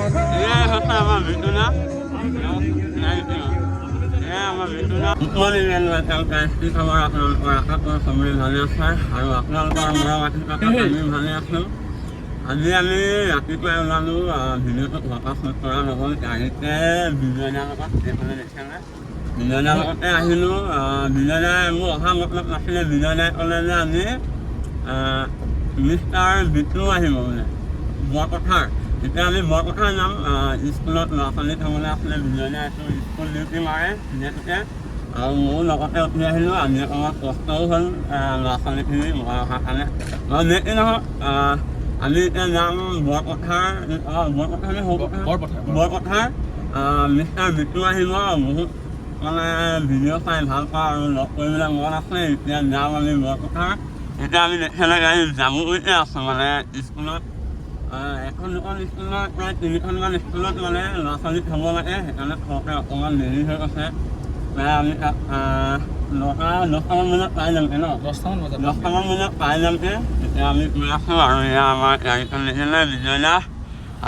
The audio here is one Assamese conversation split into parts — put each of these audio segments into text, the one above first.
MR BITU na. MR BITU na. Morning and welcome guys. Kita merakan kembali hari saya. Hari akal merawat kita kembali hari aku. আজি আমি ৰাতিপুৱাই ওলালোঁ ভিডিঅ'টো প্ৰকাশ কৰা নহ'ল গাড়ীতে বিজয়নাৰ লগত এইফালে দেখিছেনে বিজয়নাৰ লগতে আহিলোঁ বিজয়নাই মোৰ অহা মতলব নাছিলে বিজয়নাই ক'লে যে আমি MR BITU আহিব মানে বৰপথাৰ এতিয়া আমি বৰপথাৰ যাম স্কুলত ল'ৰা ছোৱালী থ'বলৈ আছিলে বিজয়নাই এইটো স্কুল ডিউটি মাৰে যিহেতুকে আৰু মোৰ লগতে উঠি আহিলোঁ আমি অকণমান কষ্টও হ'ল ল'ৰা ছোৱালীখিনি মই অহাৰ কাৰণে নেকি নহওক আমি এতিয়া যাম বৰপথাৰ MR BITU আহিব বহুত মানে ভিডিঅ' চাই ভাল পাওঁ আৰু লগ কৰিবলৈ মন আছে এতিয়া যাম আমি বৰপথাৰ এতিয়া আমি দেখিলে গাড়ী যাবলৈকে আছোঁ মানে স্কুলত এখন দুখন স্কুলত প্ৰায় তিনিখনমান স্কুলত মানে ল'ৰা ছোৱালী থ'ব লাগে সেইকাৰণে সৰহকৈ অকণমান দেৰি হৈ গৈছে প্ৰায় আমি তাত 10টামান বজাত পাই যামগৈ ন 10টামান বজাত পাই যামগৈ এতিয়া আমি গৈ আছোঁ আৰু এয়া আমাৰ গাড়ীখন দেখিলে বিজয়না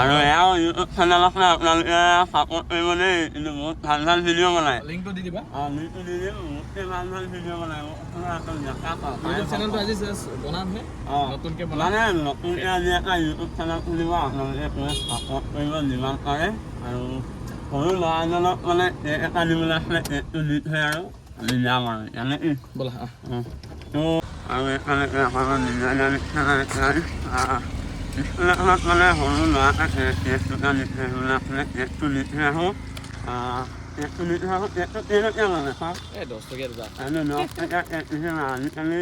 আৰু এয়াও ইউটিউব চেনেল আছে আপোনালোকে ছাপোৰ্ট কৰিব দেই কিন্তু বহুত ভাল ভাল ভিডিঅ' বনায় লিংকটো দি দিবা লিংকটো দি দিম বহুতেই ভাল ভাল ভিডিঅ' বনায় মানে নতুনকৈ আজি এটা ইউটিউব চেনেল খুলিব আপোনালোকে ছাপোৰ্ট কৰিব যিমান পাৰে আৰু সৰু ল'ৰা এজনক মানে কেক এটা দিবলৈ আছিলে কেকটো দি থৈ আৰু আমি যাম আৰু এনেকৈ ব'লা তো আৰু এইফালে আমাৰ স্কুলত মানে সৰু ল'ৰা এটা কেক দুটা দি থৈ আহিবলৈ আছিলে কেকটো দি থৈ আহোঁ কেকটো কেইটকীয়া মানে চাওক 10 টকীয়া দুটা 10 টকীয়া কেক দিছে আজিকালি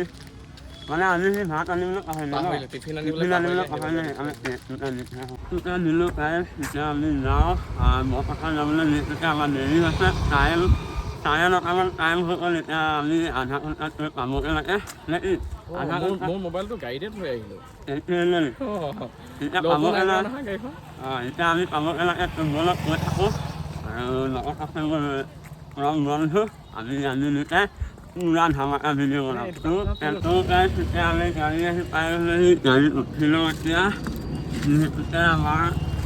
মানে আজি সি ভাত আনিবলৈ পাহৰিলে টিফিন আনিবলৈ পাহৰিলে সেইকাৰণে কেক দুটা দি থৈ আহোঁ দুটা দিলোঁ গাইজ এতিয়া আমি যাওঁ বৰপথাৰ যাবলৈ যিহেতুকে আমাৰ দেৰি হৈছে টাইম 9:30মান টাইম হৈ গ'ল এতিয়া আমি আধা ঘণ্টাত গৈ পাবগৈ লাগে নেকি আধা ঘণ্টা মোৰ মোবাইলটো গাড়ীতে থৈ আহিলোঁ এতিয়া পাবগৈ লাগে এতিয়া আমি পাবগৈ লাগে বলত গৈ থাকোঁ আৰু লগত আছে মোৰ পৰম বন্ধু আমি দুটাই পুৰা ধামাকা ভিডিঅ' বনাম তো গাইজ এতিয়া আমি গাড়ী আহি পাই গ'লেহি গাড়ীত উঠিলোঁ এতিয়া যিহেতুকে আমাৰ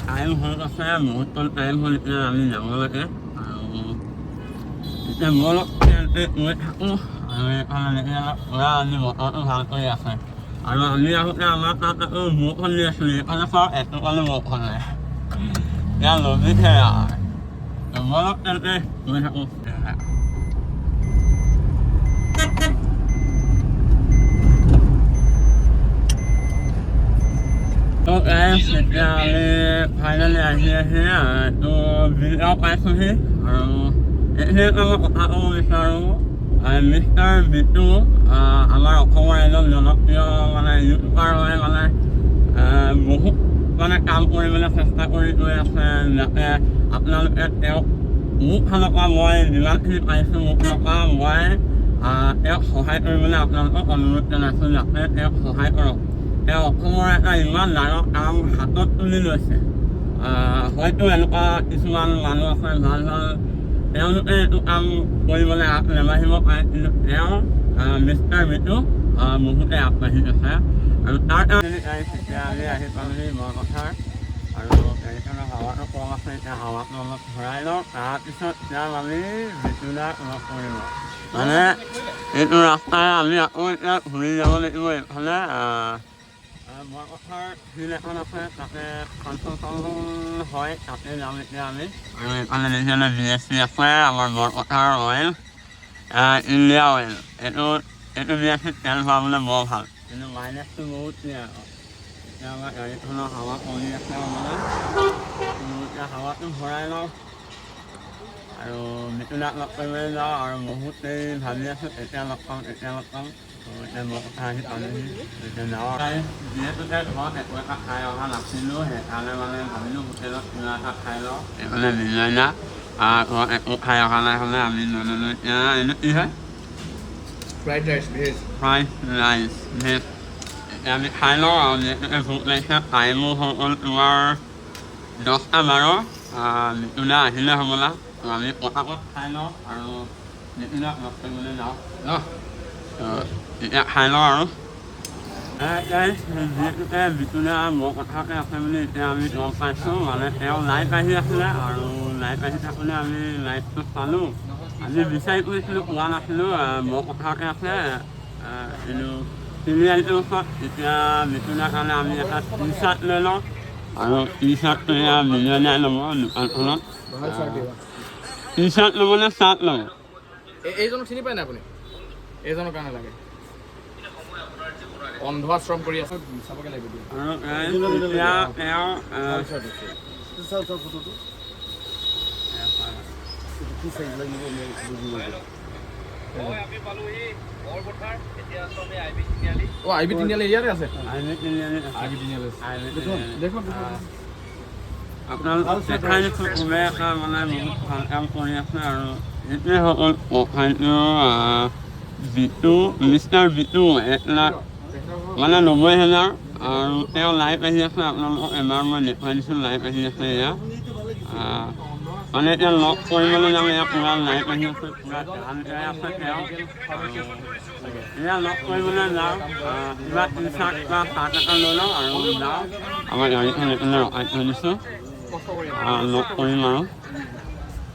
টাইম হৈ গৈছে বহুত টাইম হ'ল এতিয়া আমি যাব লাগে আৰু এতিয়া বলত গৈ থাকোঁ আৰু এইফালে পুৰা আজি বতৰটো ভাল কৰি আছে আৰু আমি আহোঁতে আমাৰ তাত আকৌ বৰষুণ দি আছিলোঁ এইফালে চাওঁ এটোপালো বৰষুণ নাই এতিয়া লবিতহে আৰু বলত গৈ থাকোঁ তো গাইজ এতিয়া আমি ফাইনেলি আহি তো বিলটাও পাইছোঁহি আৰু এইখিনি মই কথা ক'ব বিচাৰোঁ MR BITU আমাৰ অসমৰ এজন জনপ্ৰিয় মানে ইউটিউবাৰ হয় মানে বহুত মানে কাম কৰিবলৈ চেষ্টা কৰি গৈ আছে যাতে আপোনালোকে তেওঁক মোৰ ফালৰ পৰা মই যিমানখিনি পাইছোঁ মোৰ ফালৰ পৰা মই তেওঁক সহায় কৰিবলৈ আপোনালোকক অনুৰোধ জনাইছোঁ যাতে তেওঁক সহায় কৰক তেওঁ অসমৰ এটা ইমান ডাঙৰ কাম হাতত তুলি লৈছে হয়তো এনেকুৱা কিছুমান মানুহ আছে ভাল ভাল তেওঁলোকে এইটো কাম কৰিবলৈ আগ নেবাঢ়িব পাৰে কিন্তু তেওঁ MR BITU বহুতে আগবাঢ়ি গৈছে আৰু তাৰ কাৰণে এতিয়া আমি আহি পালোহি বৰপথাৰ আৰু গাড়ীখনৰ হাৱাটো কম আছে এতিয়া হাৱাটো অলপ ভৰাই লওঁ তাৰপিছত যাম আমি বিতুলাক লগ কৰিব মানে এইটো ৰাস্তাৰে আমি আকৌ এতিয়া ঘূৰি যাব লাগিব এইফালে বৰপথাৰ ফিল্ড এখন আছে তাতে ফাংচন হয় তাতে যাম এতিয়া আমি আৰু এইফালে দেখিলে BSC আছে আমাৰ বৰপথাৰ অইল ইণ্ডিয়া অইল এইটো BSC তেল ভৰাবলৈ বৰ ভাল কিন্তু মাইলেজটো বহুত দিয়ে আকৌ এতিয়া আমাৰ গাড়ীখনৰ হাৱা কমি আছে মানে এতিয়া হাৱাটো ভৰাই লওঁ আৰু বিতুলাক লগ কৰিবলৈ যাওঁ আৰু বহুতেই ভাবি আছোঁ এতিয়া লগ পাম এতিয়া বৰপথাৰ আহি পালোহি এতিয়া যাওঁ যিহেতুকে ঘৰত একো এটা খাই অহা নাছিলোঁ সেইকাৰণে মানে ভাবিলোঁ হোটেলত কিবা এটা খাই লওঁ এইফালে বিজয়না ঘৰত একো খাই অহা নাই হ'লে আমি নল'লোঁ এতিয়া এইটো কি হয় ফ্ৰাইড ৰাইচ ভেজ এতিয়া আমি খাই লওঁ আৰু যিহেতুকে ভোক লাগিছে টাইমো হৈ গ'ল তোমাৰ 10:12 বিতুলা আহিলে হ'বলা আমি পটাপট খাই লওঁ আৰু বিতুলাক লগ কৰিবলৈ যাওঁ এতিয়া খাই লওঁ আৰু বিতুনা মোৰ কথাকে আছে বুলি এতিয়া আমি গম পাইছোঁ মানে তেওঁ লাইট আহি আছিলে আৰু লাইট আহি থাকোঁতে আমি লাইটটো চালোঁ আমি বিচাৰি ফুৰিছিলোঁ পোৱা নাছিলোঁ মোৰ কথাকে আছে কিন্তু তিনিআলিটোৰ ওচৰত এতিয়া বিতুনাৰ কাৰণে আমি এটা টি চাৰ্ট লৈ লওঁ আৰু টি চাৰ্টটো এয়া মিলিয়নাৰ ল'ব দোকানখনত টি চাৰ্ট ল'ব নে চাৰ্ট ল'ব এইজনক চিনি পায় নাই আপুনি এইজনৰ কাৰণে লাগে অন্ধ আশ্ৰম কৰি আছে চাবগে লাগিব আইবি তিনিআলি ইয়াতে আছে দেখোন আপোনালোকক দেখাই দিছোঁ কোনে এটা মানে বহুত ভাল কাম কৰি আছে আৰু এইটোৱে হ'ল প্ৰফাইলটো বিটু মিষ্টাৰ বিটু 1,00,000 মানে 90,000 আৰু তেওঁ লাইভ আহি আছে আপোনালোকক এবাৰ মই দেখুৱাই দিছোঁ লাইভ আহি আছে এয়া মানে এতিয়া লগ কৰিবলৈ যাম এয়া পূৰা লাইভ আহি আছে পূৰা ধান গাই আছে তেওঁ এয়া লগ কৰিবলৈ যাওঁ কিবা টি চাৰ্ট বা চাৰ্ট এটা লৈ লওঁ আৰু যাওঁ আমাৰ গাড়ীখন এইফালে ৰখাই থৈ দিছোঁ লগ কৰিম আৰু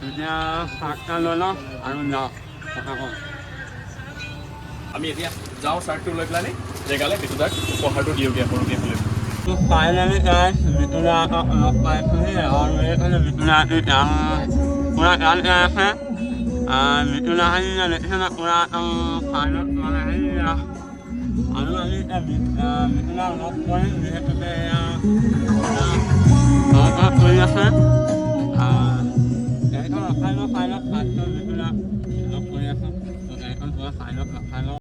এতিয়া চাৰ্ট এটা লৈ লওঁ আৰু যাওঁ পটাপট আমি এতিয়া যাওঁ চাৰ্টটো লৈ পেলাই জেগালৈ বিটুদাক উপহাৰটো দিওঁগৈ সৰুকৈ হ'লে ফাইনেলি গাইজ বিটুদাক লগ পাইছোঁহি আৰু এইফালে বিটুদাটো পূৰা গান গাই আছে বিটুদা আহি দেখিছে পূৰা একদম ফাইনেল মানে হেৰি আৰু আমি এতিয়া বিটুদাক লগ কৰিম যিহেতুকে এয়া কৰি আছে গাড়ীখন ৰখাই লওঁ ফাইনেল ফাৰ্ষ্টত বিটুদাক লগ কৰি আছোঁ গাড়ীখন পূৰা ফাইনেল ৰখাই লওঁ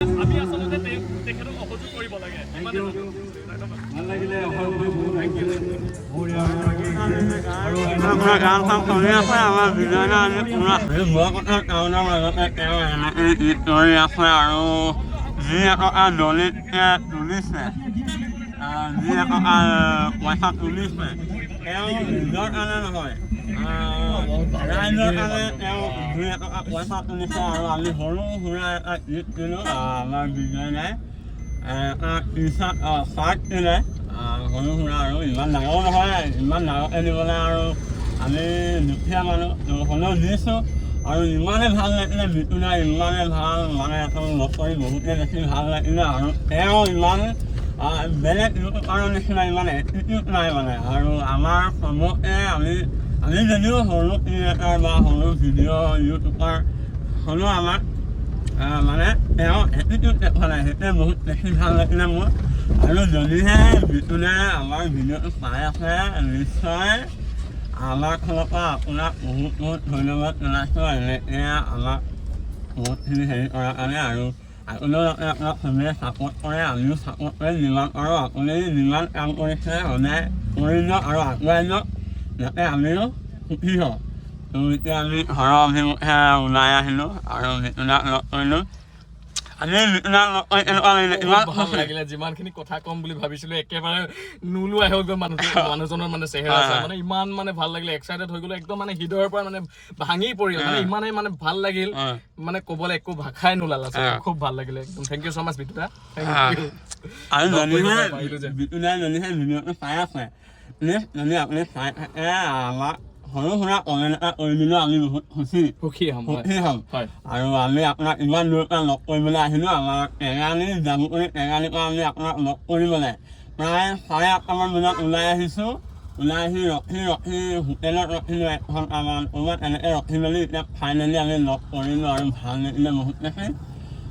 আমি আচলতে তেখেতক অসহযোগ কৰিব লাগে ভাল লাগিলে গান চান চলি আছে আমাৰ বিজয়নে আমি পূৰা মোৰ কথা টাউনৰ মাজতে তেওঁ এনেকৈ গীত কৰি আছে আৰু যি এটকা দলিতকৈ তুলিছে যি এটকা পইচা তুলিছে তেওঁ নিজৰ কাৰণে নহয় ৰাইজৰ কাৰণে তেওঁ দুই এটকা পইচা তুলিছে আৰু আমি সৰু সুৰা এটা গীত দিলোঁ আমাৰ বিজয়নে এটা টি চাৰ্ট চাৰ্ট দিলে সৰু সুৰা আৰু ইমান ডাঙৰ নহয় ইমান ডাঙৰকৈ দিবলৈ আৰু আমি দুখীয়া মানুহ হ'লেও দিছোঁ আৰু ইমানেই ভাল লাগিলে বিটুদা ইমানেই ভাল মানে এখন লগ কৰি বহুতেই বেছি ভাল লাগিলে আৰু তেওঁ ইমান বেলেগ ইউটিউবাৰৰ নিচিনা ইমান এটিটিউড নাই মানে আৰু আমাৰ চবকে আমি যদিও সৰু ক্ৰিয়েটাৰ বা সৰু ভিডিঅ' ইউটিউবাৰ হ'লেও আমাক মানে তেওঁ এটিটিউড দেখা নাই সেইটোৱে বহুত বেছি ভাল লাগিলে মোৰ আৰু যদিহে বিটুদাই আমাৰ ভিডিঅ'টো চাই আছে নিশ্চয় আমাৰ ফালৰ পৰা আপোনাক বহুত বহুত ধন্যবাদ জনাইছোঁ এনেকৈ আমাক বহুতখিনি হেৰি কৰাৰ কাৰণে আৰু আপুনিও যাতে আপোনাক চবেই ছাপোৰ্ট কৰে আমিও ছাপোৰ্ট কৰি যিমান পাৰোঁ আপুনি যিমান কাম কৰিছে সদায় কৰি যাওক আৰু আগুৱাই যাওক যাতে আমিও সুখী হওঁ ত' এতিয়া আমি ঘৰৰ অভিমুখে ওলাই আহিলোঁ আৰু বিটুদাক লগ কৰিলোঁ আমি মিটুনা এনেকুৱা লাগিলে ইমান ভাল লাগিলে যিমানখিনি কথা কম বুলি ভাবিছিলো একেবাৰে নোলোৱাই হৈ গ'ল মানুহজনৰ মানে চেহেৰা মানে ইমান মানে ভাল লাগিলে এক্সাইটেড হৈ গ'লো একদম মানে হৃদয়ৰ পৰা মানে ভাঙি পৰিল মানে ইমানেই মানে ভাল লাগিল মানে ক'বলৈ একো ভাষাই নোলাল খুব ভাল লাগিলে একদম থেংক ইউ ছ' মাছ বিটুদা আৰু বিটুদাই যদিহে ভিডিঅ'টো চাই আছে যদি আপুনি চাই থাকে আমাক সৰু সুৰা কমেণ্ট এটা কৰি দিলেও আমি বহুত সুখী হ'ম আৰু আমি আপোনাক ইমান দূৰৰ পৰা লগ কৰিবলৈ আহিলোঁ আমাৰ টেঙালিৰ পৰা আমি আপোনাক লগ কৰিবলৈ প্ৰায় 8:30মান বজাত ওলাই আহিছোঁ ওলাই আহি ৰখি হোটেলত ৰখিলোঁ 1 ঘণ্টামান ক'ৰবাত এনেকৈ ৰখি মেলি এতিয়া ফাইনেলি আমি লগ কৰিলোঁ আৰু ভাল লাগিলে বহুত বেছি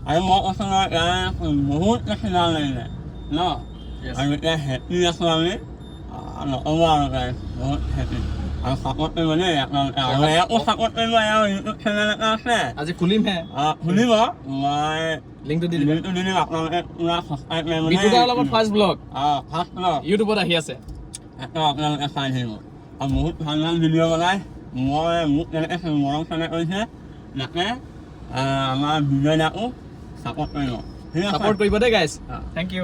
আৰু মই কৈছোঁ নহয় ইয়াৰ বহুত বেছি ভাল লাগিলে ন আৰু এতিয়া হেপী আছোঁ আমি নক'ব আৰু বহুত হেপী আৰু চাপৰ্ট কৰিব দেই আপোনালোকে আৰু একো চাপৰ্ট কৰিব ইউটিউব চেনেল এটা আছে আজি খুলিমহে খুলিব মই লিংকটো দি দিম আপোনালোকে পুৰা ছাবস্ক্ৰাইব কৰিব বিটুদাৰ লগত ফাৰ্ষ্ট ব্লগ ইউটিউবত আহি আছে আপোনালোকে চাই থাকিব আৰু বহুত ভাল ভাল ভিডিঅ' বনাই মোক তেনেকৈ মৰম চেনেহ কৰিছে তাকে আমাৰ ভিডিঅ' দাকো ছাপৰ্ট কৰিব ছাপৰ্ট কৰিব দেই গাইজ থেংক ইউ